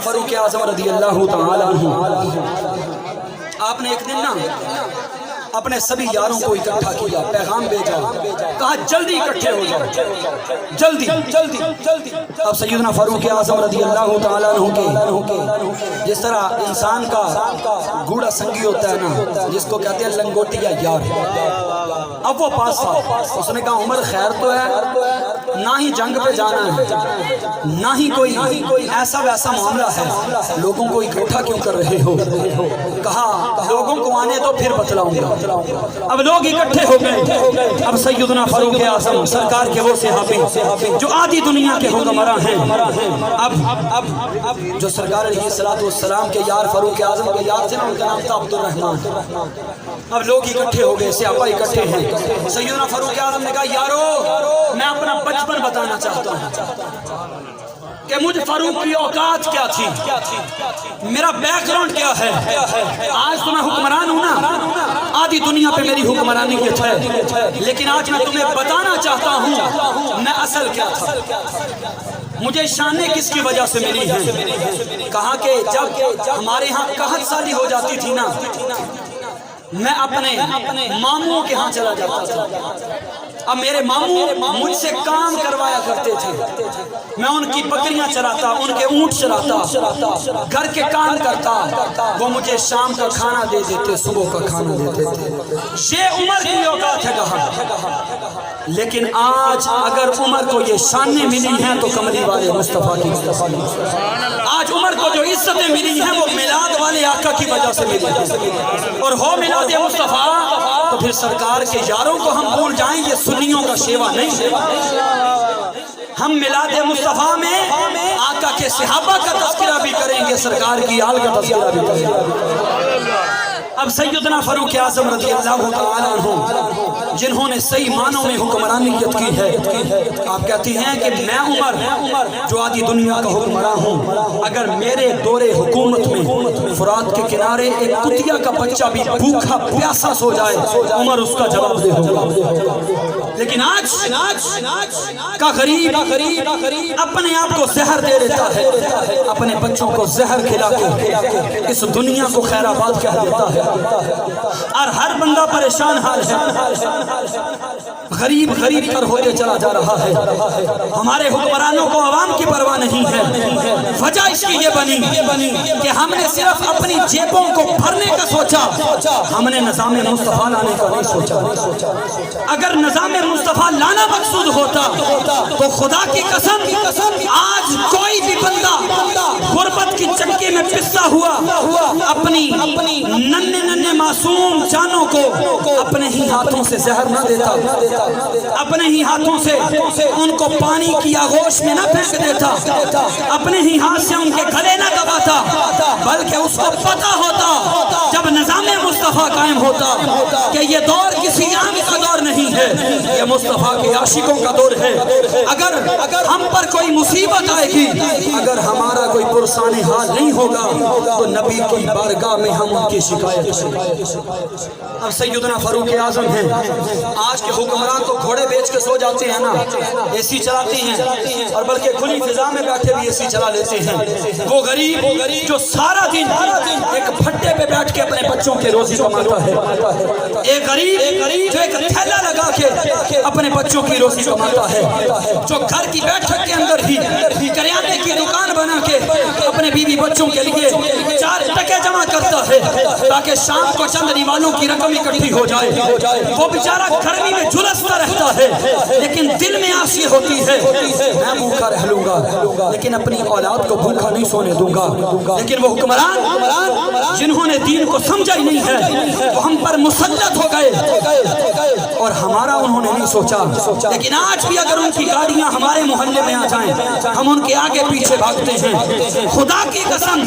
فاروق اعظم رضی اللہ تعالیٰ عنہ آپ نے ایک دن نا اپنے سبھی یاروں کو اکٹھا کیا، پیغام بھیجا، کہا جلدی اکٹھے ہو جاؤ، جلدی۔ اب سیدنا فاروق اعظم رضی اللہ تعالیٰ عنہ کے جس طرح انسان کا گوڑا سنگی ہوتا ہے نا، جس کو کہتے ہیں لنگوٹیا یار، اب وہ پاس تھا، اس نے کہا عمر خیر تو ہے، نہ ہی جنگ پہ جانا ہے، نہ ہی کوئی ایسا ویسا معاملہ ہے، لوگوں کو اکٹھا کیوں کر رہے ہو؟ کہا لوگوں کو آنے تو پھر بتلاؤں گا۔ اب لوگ اکٹھے ہو گئے۔ اب سیدنا فاروق اعظم سرکار کے وہ صحابی جو آدھی دنیا کے حکمراں ہیں، اب جو سرکار علیہ السلام کے یار فاروق اعظم کے یار تھے نا، ان کا نام تھا عبد الرحمن۔ اب لوگ اکٹھے ہو گئے، صحابہ اکٹھے ہیں۔ سیدنا فاروق اعظم نے کہا یارو میں اپنا بچپن بتانا چاہتا ہوں کہ مجھ فاروق کی اوقات کیا تھی، میرا بیک گراؤنڈ کیا ہے۔ آج تو میں حکمران ہوں نا، آدھی دنیا پہ میری حکمرانیت ہے، لیکن آج میں تمہیں بتانا چاہتا ہوں میں اصل کیا تھا، مجھے شانیں کس کی وجہ سے ملی ہیں۔ کہا کہ جب ہمارے ہاں قحط سالی ہو جاتی تھی نا، میں اپنے ماموں کے ہاں چلا جاتا تھا۔ اب میرے ماموں مجھ سے کام کروایا کرتے تھے، میں ان کی بکریاں چراتا، ان کے اونٹ چراتا، گھر کے کام کرتا، وہ مجھے شام کا کھانا دے دیتے، صبح کا کھانا دیتے تھے۔ یہ عمر کی اوقات ہے کہا، لیکن آج اگر عمر کو یہ شانیں ملی ہیں تو کملی والے مصطفیٰ کی، آج عمر کو جو عزتیں ملی ہیں وہ میلاد والے آقا کی وجہ سے ملی ہیں، اور ہو میلاد مصطفیٰ تو پھر سرکار کے یاروں کو ہم بھول جائیں، یہ سنیوں کا شیوا نہیں۔ ہم میلاد مصطفیٰ میں آقا کے صحابہ کا تذکرہ بھی کریں گے، سرکار کی آل کا تذکرہ بھی کریں گے۔ اب سیدنا فاروق اعظم رضی اللہ تعالیٰ عنہ جنہوں نے صحیح معنوں میں حکمرانیت کی ہے، آپ کہتی ہیں کہ میں عمر جو آدھی دنیا کا حکمراں ہوں، اگر میرے دور حکومت میں فرات کے کنارے ایک کتیا کا بچہ بھی بھوکا پیاسا سو جائے، عمر اس کا جواب دے ہوگا۔ لیکن آج کا غریب اپنے آپ کو زہر دے دیتا ہے، اپنے بچوں کو زہر کھلا کے اس دنیا کو خیر آباد کہہ دیتا ہے، اور ہر بندہ پریشان حال ہے، غریب پر ہوتے چلا جا رہا ہے۔ ہمارے حکمرانوں کو عوام کی پرواہ نہیں ہے۔ وجہ اس کی یہ بنی کہ ہم نے صرف اپنی جیبوں کو بھرنے کا سوچا، ہم نے نظام مصطفیٰ لانے کا نہیں سوچا۔ اگر نظام مصطفیٰ لانا مقصود ہوتا تو خدا کی قسم آج کوئی بھی بندہ غربت کی چکی میں پسا ہوا اپنی ننھے معصوم جانوں کو اپنے ہی ہاتھوں سے زہر نہ دیتا، اپنے ہی ہاتھوں سے ان کو پانی کی آغوش میں نہ پھینک دیتا، اپنے ہی ہاتھ سے ان کے گلے نہ دباتا، بلکہ اس کو پتہ ہوتا جب نظام مصطفیٰ قائم ہوتا کہ یہ دور کسی عام کا دور نہیں ہے، یہ مصطفیٰ کے عاشقوں کا دور ہے۔ اگر ہم پر کوئی مصیبت آئے گی، اگر ہمارا کوئی پرسان حال نہیں ہوگا تو نبی کی بارگاہ میں ہم ان کی شکایت کریں۔ اب سیدنا فاروق اعظم ہیں، آج کے حکمران تو گھوڑے بیچ کے سو جاتے ہیں نا، اے سی چلاتے ہیں، اور بلکہ کھلی فضا میں بیٹھے بھی اے سی چلا لیتے ہیں۔ وہ غریب جو سارا دن ایک پھٹے پہ بیٹھ کے اپنے بچوں کے روزی کماتا ہے، ایک غریب جو ایک تھیلا لگا کے اپنے بچوں کی روزی کماتا ہے، جو گھر کی بیٹھک کے اندر ہی کریانے کی دکان بنا کے اپنے بیوی بچوں کے لیے 4 ٹکے جمع کرتا ہے تاکہ شام کو چند نیوالوں کی رقم اکٹھی ہو جائے۔ وہ بیچارہ گرمی میں جھلستا رہتا ہے، لیکن دل میں آس یہ ہوتی ہے میں بھوکا رہ لوں گا لیکن اپنی اولاد کو بھوکا نہیں سونے دوں گا۔ لیکن وہ حکمران جنہوں نے دین کو سمجھا ہی نہیں ہے، وہ ہم پر مسلط ہو گئے اور ہمارا انہوں نے نہیں سوچا۔ لیکن آج بھی اگر ان کی گاڑیاں ہمارے محلے میں آ جائیں، ہم ان کے آگے پیچھے بھاگتے ہیں۔ خدا کی قسم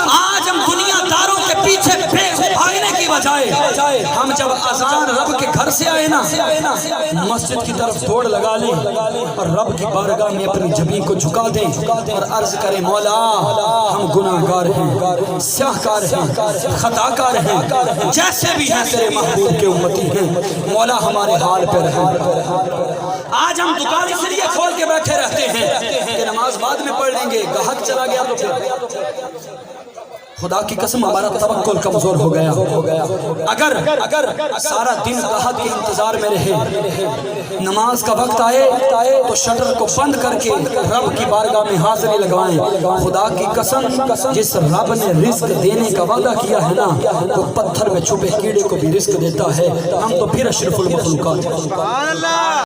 آج ہم دنیا داروں کے پیچھے بھاگنے کی بجائے ہم جب اذان رب کے گھر سے آئے نا، مسجد کی طرف دوڑ لگا لیں اور رب کی بارگاہ میں اپنی جبین کو جھکا دیں اور عرض کریں مولا ہم گناہگار ہیں، سیاہکار ہیں، خطاکار ہیں، جیسے بھی ہیں تیرے محبوب کے امتی ہیں، مولا ہمارے حال پہ رحم۔ آج ہم دکان اس لیے کھول کے بیٹھے رہتے ہیں کہ نماز بعد میں پڑھ لیں گے، گاہک چلا گیا تو پھر خدا کی قسم ہمارا توکل کمزور ہو گیا۔ اگر سارا دن گاہک کے انتظار میں رہے، نماز کا وقت آئے تو شٹر کو بند کر کے رب کی بارگاہ میں حاضری لگوائیں۔ خدا کی قسم جس رب نے رزق دینے کا وعدہ کیا ہے نا، وہ پتھر میں چھپے کیڑے کو بھی رزق دیتا ہے۔ ہم تو پھر اشرف المخلوقات ہیں۔